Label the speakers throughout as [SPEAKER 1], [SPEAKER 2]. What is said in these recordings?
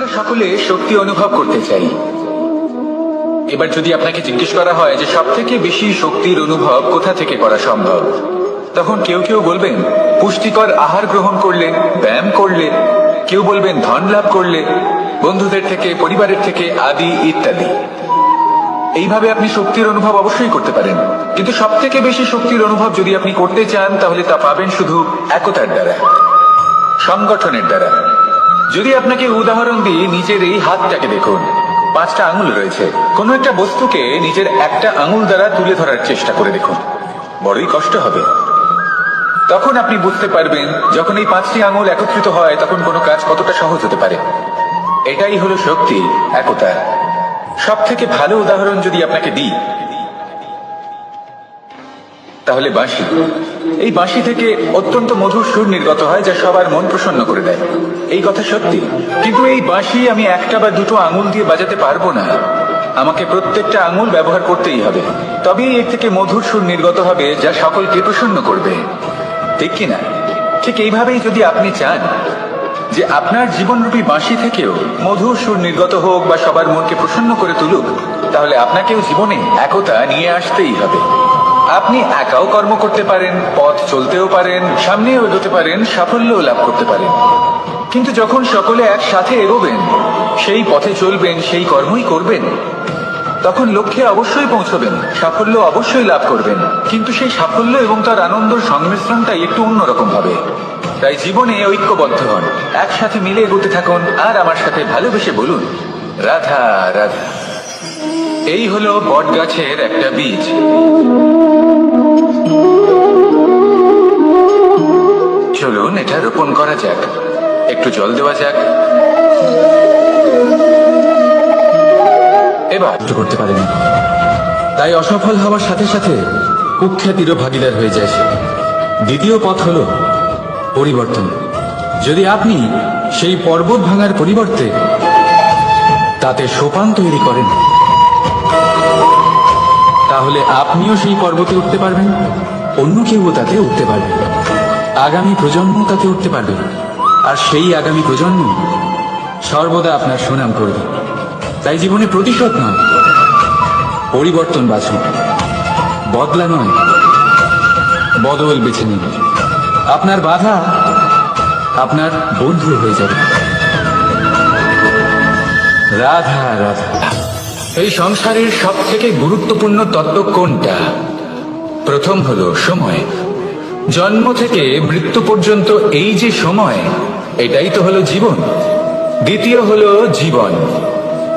[SPEAKER 1] আমরা সকলে শক্তি অনুভব করতে চাই। এবার যদি আপনাকে জিজ্ঞেস করা হয় যে সব থেকে বেশি শক্তির অনুভব কোথা থেকে করা সম্ভব, তখন কেউ কেউ বলবেন পুষ্টিকর আহার গ্রহণ করলে, ব্যায়াম করলে, কেউ বলবেন ধন লাভ করলে, বন্ধুদের থেকে, পরিবারের থেকে, আদি ইত্যাদি। এইভাবে আপনি শক্তির অনুভব অবশ্যই করতে পারেন, কিন্তু সব থেকে বেশি শক্তির অনুভব যদি আপনি করতে চান তাহলে তা পাবেন শুধু একতার দ্বারা, সংগঠনের দ্বারা। যদি আপনাকে উদাহরণ দিই, নিজের এই হাতটাকে দেখুন, 5টা আঙুল রয়েছে। কোনো একটা বস্তুকে নিজের একটা আঙুল দ্বারা তুলে ধরার চেষ্টা করে দেখুন, বড়ই কষ্ট হবে। তখন আপনি বুঝতে পারবেন যখন এই 5টি আঙুল একত্রিত হয় তখন কোনো কাজ কতটা সহজ হতে পারে। এটাই হলো শক্তি, একতা। সব থেকে ভালো উদাহরণ যদি আপনাকে দিই তাহলে বাঁশি। এই বাঁশি থেকে অত্যন্ত মধুর সুর নির্গত হয় যা সবার মন প্রসন্ন করে দেয়। এই কথা সত্যি, কিন্তু এই বাঁশি আমি একটা বা দুটো আঙুল দিয়ে বাজাতে পারবো না। আমাকে প্রত্যেকটা আঙুল ব্যবহার করতেই হবে, তবেই এর থেকে মধুর সুর নির্গত হবে যা সকলকে প্রসন্ন করবে, ঠিক কিনা? ঠিক এইভাবেই যদি আপনি চান যে আপনার জীবনরূপী বাঁশি থেকেও মধুর সুর নির্গত হোক বা সবার মনকে প্রসন্ন করে তুলুক, তাহলে আপনাকেও জীবনে একতা নিয়ে আসতেই হবে। আপনি একাও কর্ম করতে পারেন, পথ চলতেও পারেন, সামনেও এগোতে পারেন, সাফল্যও লাভ করতে পারেন। কিন্তু যখন সকলে একসাথে এগোবেন, সেই পথে চলবেন, সেই কর্মই করবেন, তখন লক্ষ্যে অবশ্যই পৌঁছবেন, সাফল্য অবশ্যই লাভ করবেন। কিন্তু সেই সাফল্য এবং তার আনন্দের সংমিশ্রণটাই একটু অন্যরকম হবে। তাই জীবনে ঐক্যবদ্ধ হন, একসাথে মিলে এগোতে থাকুন, আর আমার সাথে ভালোবেসে বলুন রাধা রাধা। এই হলো বট গাছের একটা বীজ। চলুন এটা রোপণ করা যাক, একটু জল দেওয়া যাক। এবার করতে পারেন, তাই অসফল হওয়ার সাথে সাথে কুখ্যাতিরও ভাগিদার হয়ে যায় সে। দ্বিতীয় পথ হলো পরিবর্তন। যদি আপনি সেই পর্বত ভাঙার পরিবর্তে তাতে সোপান তৈরি করেন, তাহলে আপনিও সেই পর্বতে উঠতে পারবেন, অন্য কেউ তাতে উঠতে পারবে, আগামী প্রজন্ম তাতে উঠতে পারবে, আর সেই আগামী প্রজন্ম সর্বদা আপনার সুনাম করবে। তাই জীবনে প্রতিশোধ নয়, পরিবর্তন বাছুন। বদলা নয়, বদল বেছে নিন। আপনার বাধা আপনার বন্ধু হয়ে যাবে। রাধা রাধা। এই সংসারের সব থেকে গুরুত্বপূর্ণ তত্ত্ব কোনটা? প্রথম হলো সময়। জন্ম থেকে মৃত্যু পর্যন্ত এই যে সময়, এটাই তো হলো জীবন। দ্বিতীয় হলো জীবন,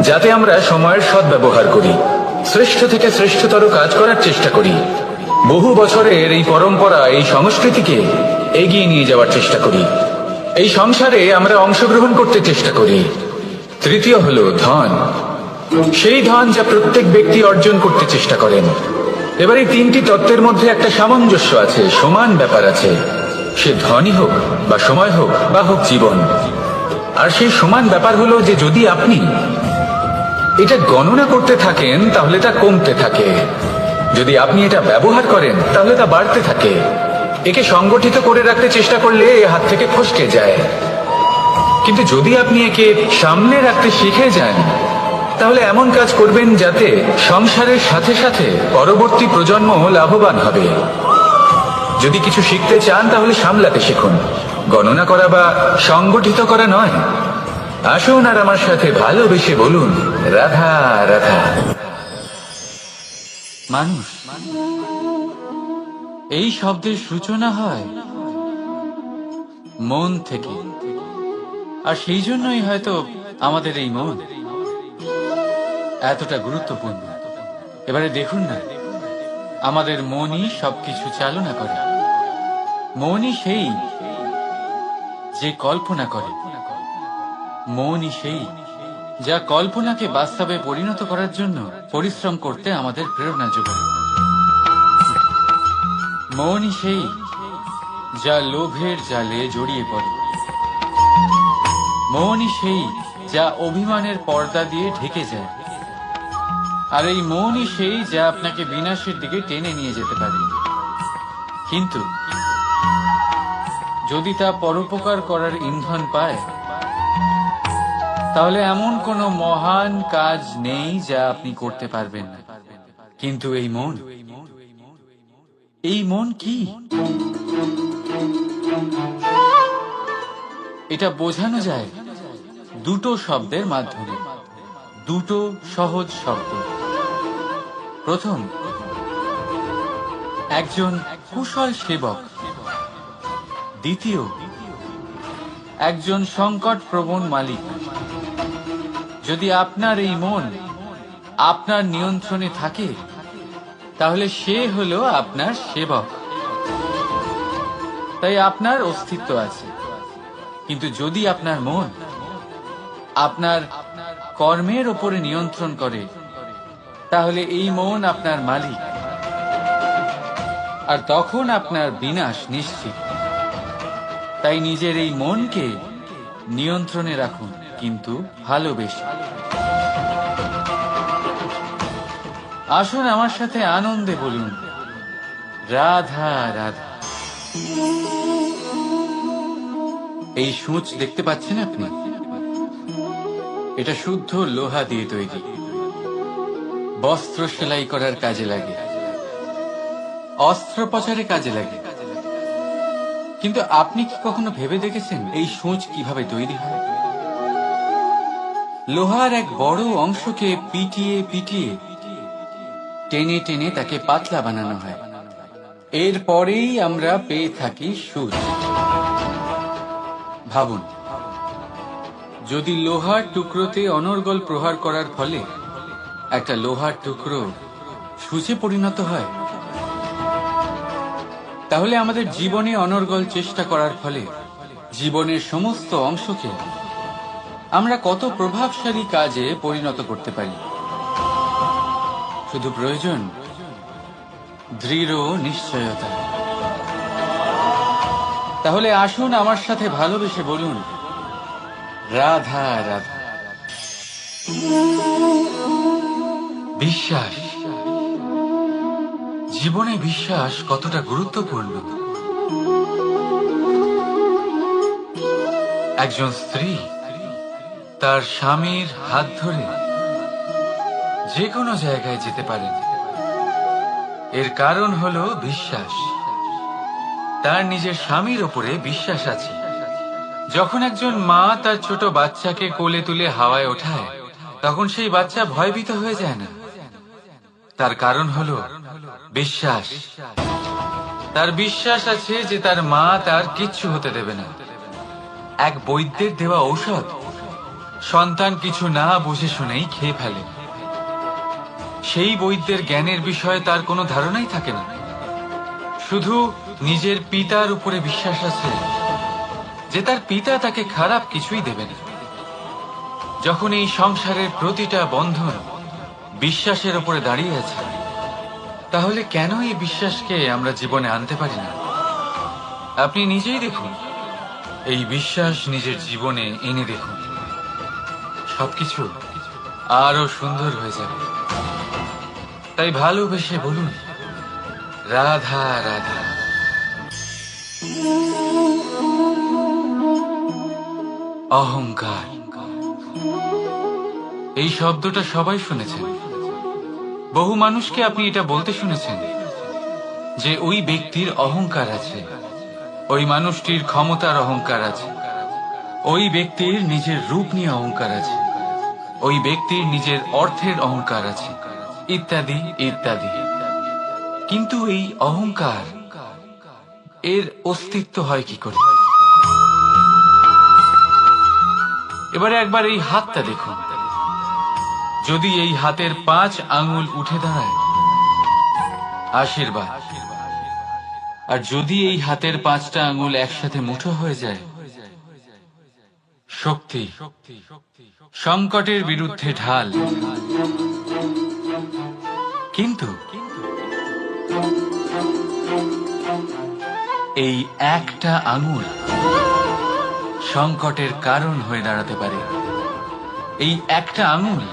[SPEAKER 1] যাতে আমরা সময়ের সদ্ব্যবহার করি, শ্রেষ্ঠ থেকে শ্রেষ্ঠতর কাজ করার চেষ্টা করি, বহু বছরের এই পরম্পরা, এই সংস্কৃতিকে এগিয়ে নিয়ে যাওয়ার চেষ্টা করি, এই সংসারে আমরা অংশগ্রহণ করতে চেষ্টা করি। তৃতীয় হলো ধন, সেই ধন যা প্রত্যেক ব্যক্তি অর্জন করতে চেষ্টা করেন। এবার এই 3টি তত্ত্বের মধ্যে একটা সামঞ্জস্য আছে, সমান ব্যাপার আছে, সে ধনই হোক বা সময় হোক বা হোক জীবন। আর সেই সমান ব্যাপার হলো যে যদি আপনি এটা গণনা করতে থাকেন তাহলে তা কমতে থাকে, যদি আপনি এটা ব্যবহার করেন তাহলে তা বাড়তে থাকে। একে সংগঠিত করে রাখতে চেষ্টা করলে এ হাত থেকে ফসকে যায়, কিন্তু যদি আপনি একে সামনে রাখতে শিখে যান তাহলে এমন কাজ করবেন যাতে সংসারের সাথে সাথে পরবর্তী প্রজন্ম লাভবান হবে। যদি কিছু শিখতে চান তাহলে সামলাতে শিখুন, গণনা করা বা সংগঠিত করা নয়। আসুন আর আমার সাথে ভালোবেসে বলুন রাধা রাধা।
[SPEAKER 2] মানুষ, এই শব্দের সূচনা হয় মন থেকে, আর সেই জন্যই হয়তো আমাদের এই মন এতটা গুরুত্বপূর্ণ। এবারে দেখুন না, আমাদের মনই সবকিছু চালনা করে। মনই সেই যে কল্পনা করে, মনই সেই যা কল্পনাকে বাস্তবে পরিণত করার জন্য পরিশ্রম করতে আমাদের প্রেরণা যোগায়। মনই সেই যা লোভের জালে জড়িয়ে পড়ে। মনই সেই যা অভিমানের পর্দা দিয়ে ঢেকে যায়। আর এই মনই সেই যা আপনাকে বিনাশের দিকে টেনে নিয়ে যেতে পারে। কিন্তু যদি তা পরোপকার করার ইন্ধন পায়, তাহলে এমন কোনো মহান কাজ নেই যা আপনি করতে পারবেন না। কিন্তু এই মন কি? এটা বোঝানো যায় দুটো শব্দের মাধ্যমে, দুটো সহজ শব্দ। প্রথম, একজন কুশল সেবক। দ্বিতীয়, একজন সংকটপ্রবণ মালিক। যদি আপনার এই মন আপনার নিয়ন্ত্রণে থাকে, তাহলে সে হলো আপনার সেবক। তাই আপনার অস্তিত্ব আছে। কিন্তু যদি আপনার মন আপনার কর্মের ওপরে নিয়ন্ত্রণ করে, তাহলে এই মন আপনার মালিক, আর তখন আপনার বিনাশ নিশ্চিত। তাই নিজের এই মনকে নিয়ন্ত্রণে রাখুন, কিন্তু ভালোবেসে। আসুন আমার সাথে আনন্দে বলুন, রাধা রাধা। এই সূঁচ দেখতে পাচ্ছেন আপনি? এটা শুদ্ধ লোহা দিয়ে তৈরি। বস্ত্র সেলাই করার কাজে লাগে, অস্ত্রোপচারে কাজে লাগে। কিন্তু আপনি কি কখনো ভেবে দেখেছেন এই সূঁচ কিভাবে তৈরি হয়? লোহার এক বড় অংশকে পিটিয়ে পিটিয়ে টেনে টেনে তাকে পাতলা বানানো হয়। এরপরেই আমরা পেয়ে থাকি সূঁচ। ভাবুন, যদি লোহার টুকরোতে অনর্গল প্রহার করার ফলে একটা লোহার টুকরো সূঁচে পরিণত হয়, তাহলে আমাদের জীবনে অনর্গল চেষ্টা করার ফলে জীবনের সমস্ত অংশকে আমরা কত প্রভাবশালী কাজে পরিণত করতে পারি। শুধু প্রয়োজন দৃঢ় নিশ্চয়তা। তাহলে আসুন আমার সাথে ভালোবেসে বলুন, রাধা রাধা।
[SPEAKER 1] বিশ্বাস, জীবনে বিশ্বাস কতটা গুরুত্বপূর্ণ। একজন স্ত্রী তার স্বামীর হাত ধরে যে কোনো জায়গায় যেতে পারেন। এর কারণ হলো বিশ্বাস। তার নিজের স্বামীর ওপরে বিশ্বাস আছে। যখন একজন মা তার ছোট বাচ্চাকে কোলে তুলে হাওয়ায় ওঠায়, তখন সেই বাচ্চা ভয়ভীত হয়ে যায় না। তার কারণ হলো বিশ্বাস। তার বিশ্বাস আছে যে তার মা তার কিচ্ছু হতে দেবে না। এক বৈদ্যের দেওয়া ঔষধ সন্তান কিছু না বুঝে শুনেই খেয়ে ফেলে। সেই বৈদ্যের জ্ঞানের বিষয়ে তার কোনো ধারণাই থাকে না। শুধু নিজের পিতার উপরে বিশ্বাস আছে যে তার পিতা তাকে খারাপ কিছুই দেবে না। যখন এই সংসারের প্রতিটা বন্ধন বিশ্বাসের উপরে দাঁড়িয়ে আছে, তাহলে কেন এই বিশ্বাসকে আমরা জীবনে আনতে পারি না? আপনি নিজেই দেখুন, এই বিশ্বাস নিজের জীবনে এনে দেখুন, সবকিছু আরো সুন্দর হয়ে যাবে। তাই ভালোবেসে বলুন, রাধা রাধা। অহংকার, এই শব্দটা সবাই শুনেছেন। বহু মানুষকে আপনি এটা বলতে শুনেছেন যে ওই ব্যক্তির অহংকার আছে, ওই মানুষটির ক্ষমতার অহংকার আছে, ওই ব্যক্তির নিজের রূপ নিয়ে অহংকার আছে, ওই ব্যক্তির নিজের অর্থের অহংকার আছে, ইত্যাদি ইত্যাদি। কিন্তু এই অহংকার, এর অস্তিত্ব হয় কি করে? এবারে একবার এই হাতটা দেখুন। যদি এই হাতের 5 আঙ্গুল উঠে দাঁড়ায়, আশীর্বাদ। আর যদি এই হাতের 5টা আঙ্গুল একসাথে মুঠো হয়ে যায়, শক্তি। সংকটের বিরুদ্ধে ঢাল। কিন্তু এই একটা আঙুল সংকটের কারণ হয়ে দাঁড়াতে পারে। এই একটা আঙুল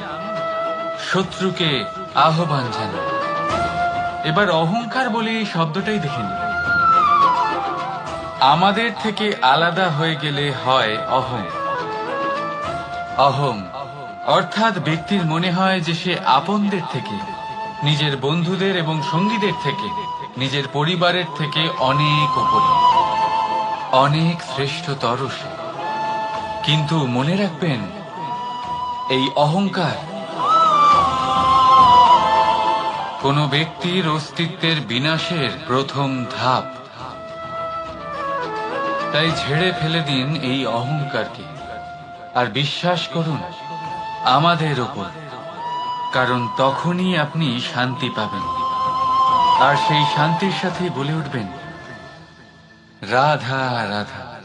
[SPEAKER 1] শত্রুকে আহ্বান জানায়। এবার অহংকার বলে এই শব্দটাই দেখে নিন। আমাদের থেকে আলাদা হয়ে গেলে হয় অহং।
[SPEAKER 2] অহং অর্থাৎ ব্যক্তির মনে হয় যে সে আপনদের থেকে, নিজের বন্ধুদের এবং সঙ্গীদের থেকে, নিজের পরিবারের থেকে অনেক উপরে, অনেক শ্রেষ্ঠতর সে। কিন্তু মনে রাখবেন, এই অহংকার কোনো ব্যক্তির অস্তিত্বের বিনাশের প্রথম ধাপ। তাই ঝেড়ে ফেলে দিন এই অহংকারকে, আর বিশ্বাস করুন আমাদের ওপর, কারণ তখনই আপনি শান্তি পাবেন। আর সেই শান্তির সাথে বলে উঠবেন, রাধা রাধা।